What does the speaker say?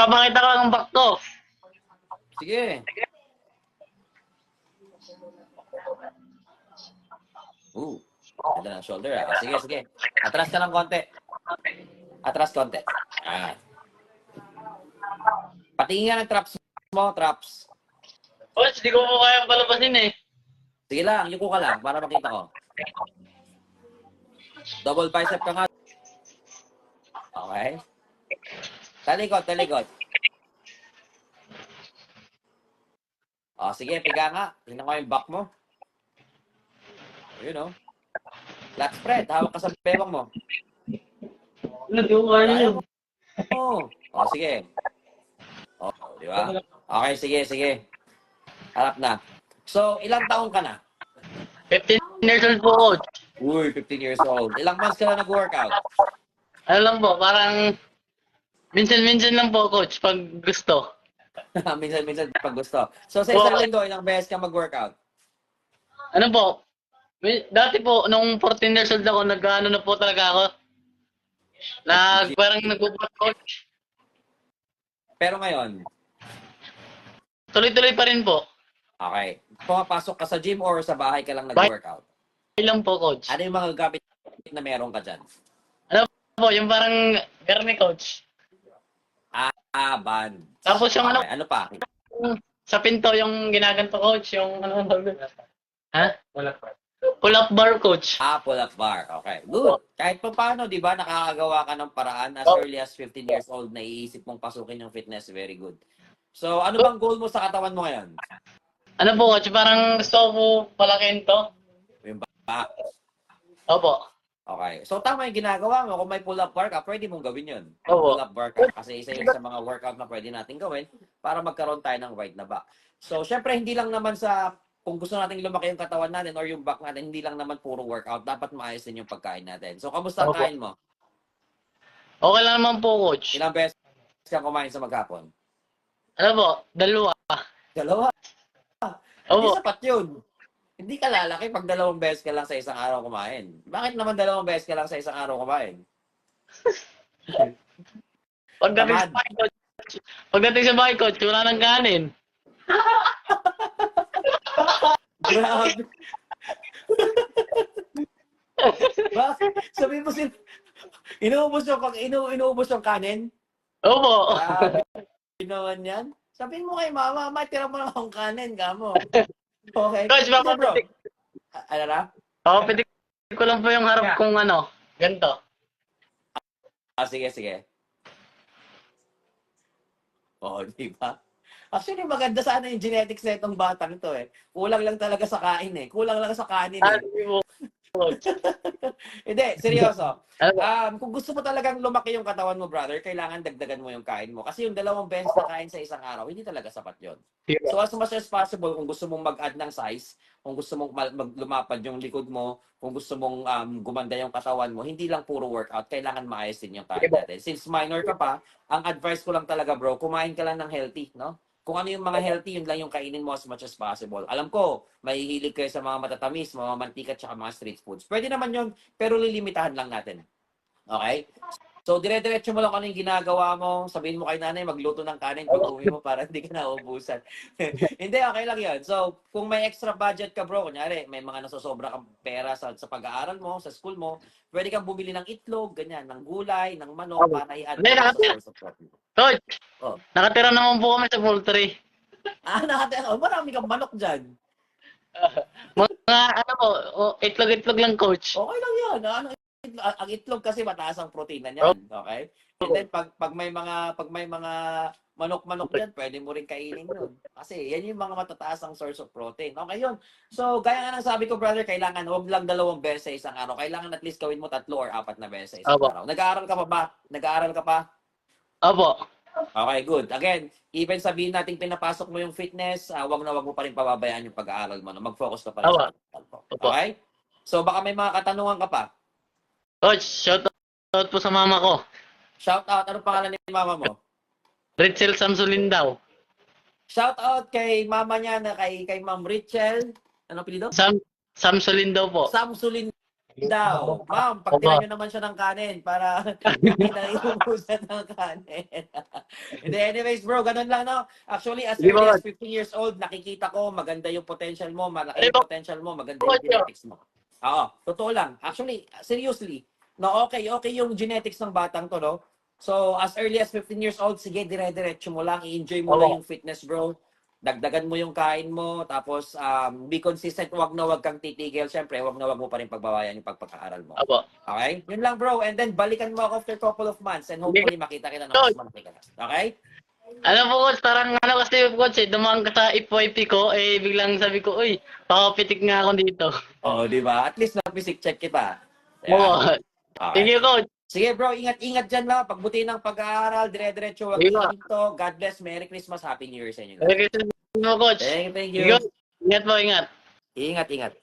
papakita ko ang back ko. Sige. Ganda ng shoulder ah. Sige, sige. Atras ka ng konti. Atras konti. Ah. Patingin nga ng traps mo, traps. Coach, di ko po kaya palabasin eh. Sige lang, yuko ka lang para makita ko. Double bicep ka nga. Okay. Talikod, talikod. O, sige, piga nga. Tingnan ko yung back mo. Ayun, oh. Flat spread. Hawak ka sa bewang mo. Ano, di ko kaya Kaya yun. mo. O, sige. O, di ba? Okay, sige, sige. Harap na. So, ilang taong ka na? 15 years old po, coach. Uy, 15 years old. Ilang months ka na nag-workout? Ano lang po, parang minsan-minsan lang po, coach, pag gusto. Minsan-minsan pag gusto. So, sa isang linggo, ilang beses ka mag-workout? Ano po, dati po, nung 14 years old ako, nag-ano na po talaga ako. Parang nag-workout, coach. Pero ngayon, Tuloy-tuloy pa rin po. okay. Pumapasok ka sa gym or sa bahay ka lang nag-workout? Ilang po, coach. Ano yung mga gamit na meron ka dyan? Ano po, yung parang garni, coach. Band. Tapos yung Okay. Ano pa? sa pinto yung ginaganto, coach, yung ano, ha? Pull-up bar, coach. Pull-up bar. Okay. Good. Kahit pa paano, di ba, nakakagawa ka ng paraan as early as 15 years old na iisip mong pasukin yung fitness. Very good. So, ano bang goal mo sa katawan mo ngayon? Ano po, coach, parang gusto ko po palakin to. Yung back. Opo. Okay. So, tama yung ginagawa mo. Kung may pull-up bar ka, pwede mong gawin yun. Oo. Pull-up bar ka. Kasi isa yun sa mga workout na pwede natin gawin para magkaroon tayo ng wide na back. So, syempre, hindi lang naman sa kung gusto natin lumaki yung katawan natin or yung back natin, hindi lang naman puro workout. Dapat maayos din yung pagkain natin. So, kamusta ang Opo. kain mo? Okay lang naman po, coach. Ilang beses ka kumain sa maghapon? Ano po, dalawa. Dalawa. Hindi Opo. sapat yun. Hindi ka lalaki pag 2 beses ka lang sa isang araw kumain. Bakit naman 2 beses ka lang sa isang araw kumain? Pagdating sa Tamad. bahay, coach, wala nang kanin. Grabe. Bakit? Sabihin mo inuubos yung kanin? Opo. Grabe naman yan. Sabihin mo kay mama, tira mo lang akong kanin, kamo. Okay. Coach, Hindi, bro. papapitik. Ano na? Pitik ko lang po yung harap kong ano, ganito. Sige, sige. Di ba? Actually, maganda sana yung genetics na itong batang ito eh. Kulang lang talaga sa kain eh. Kulang lang sa kanin eh. Sige po, coach. Hindi, seryoso. Ano po? Kung gusto mo talagang lumaki yung katawan mo, brother, kailangan dagdagan mo yung kain mo. Kasi yung 2 beses na kain sa isang araw, hindi talaga sapat yun. So as much as possible, kung gusto mong mag-add ng size, kung gusto mong lumapad yung likod mo, kung gusto mong gumanda yung katawan mo, hindi lang puro workout, kailangan maayos din yung kain natin. Since minor ka pa, ang advice ko lang talaga, bro, kumain ka lang ng healthy, no? Kung ano yung mga healthy, yun lang yung kainin mo as much as possible. Alam ko, may hilig kayo sa mga matatamis, mga mantika, tsaka mga street foods. Pwede naman yun, pero lilimitahan lang natin. Okay? So, dire-diretso mo lang kung ano yung ginagawa mo. Sabihin mo kay nanay, magluto ng kanin pag uwi mo para hindi ka naubusan. Hindi, okay lang yun. So, kung may extra budget ka, bro, kunyari, may mga nasosobra kang pera sa pag-aaral mo, sa school mo, pwede kang bumili ng itlog, ganyan, ng gulay, ng manok, para i-add Hindi, mo sa source of protein. Coach, Oh. nakatira naman po kami sa poultry. Nakatira. Marami kang manok dyan. Mga ano po, itlog-itlog lang, coach. Okay lang yan. Ang itlog kasi mataas ang protein na niyan, okay? And then pag may mga manok-manok diyan, pwede mo rin kainin 'yun. Kasi yan yung mga matataas ang source of protein. Okay 'yun. So, gaya nga ng sabi ko, brother, kailangan huwag lang 2 beses sa isang araw. Kailangan at least gawin mo 3 or 4 na beses sa isang Opo. araw. Nag-aaral ka pa ba? Nag-aaral ka pa? Opo. Okay, good. Again, even sabihin natin pinapasok mo yung fitness, wag mo pa rin pababayaan yung pag-aaral mo. No? Mag-focus ka pa rin sa pag-aaral mo. Okay? So, baka may mga katanungan ka pa. Coach, shout out po sa mama ko. Shout out. Ano pangalan ni mama mo? Rachel Samsulin daw. Shout out kay mama niya na kay Ma'am Richel. Ano apelyido? Samsulin daw po. Samsulin daw. Ma'am, pagtiran nyo naman siya ng kanin para hindi na iubusan ng kanin. Hindi, anyways bro, ganun lang no. Actually, as Di early ba, as 15 years old, nakikita ko maganda yung potential mo, malaki di yung ba, potential mo, maganda yung genetics mo. Oo, totoo lang. Actually, seriously, no, okay yung genetics ng batang to, no? So, as early as 15 years old, sige, dire-diretso mo lang, i-enjoy mo lang Opo. yung fitness, bro. Dagdagan mo yung kain mo, tapos be consistent, wag na wag kang titigil. Siyempre, wag na wag mo pa rin pagbabayan yung pagpapaaral mo. Opo. Okay? Yun lang, bro. And then, balikan mo ako after couple of months and Hindi hopefully makita kita ng Coach. mas malaki ka na. Okay? Ano po, coach, parang ano kasi, coach, dumaan ka sa FYP ko, biglang sabi ko, uy, papapitik nga ako dito. Oo, di ba? At least na-physic check kita. Oo. Yeah. Thank Okay. you, coach. Sige, bro. Ingat-ingat dyan lang. Pagbuti ng pag-aaral, dire-diretso, wag Di ba? ihinto. God bless. Merry Christmas. Happy New Year sa inyo lahat. Thank you, coach. Thank Sige, you. ingat po, ingat. Ingat.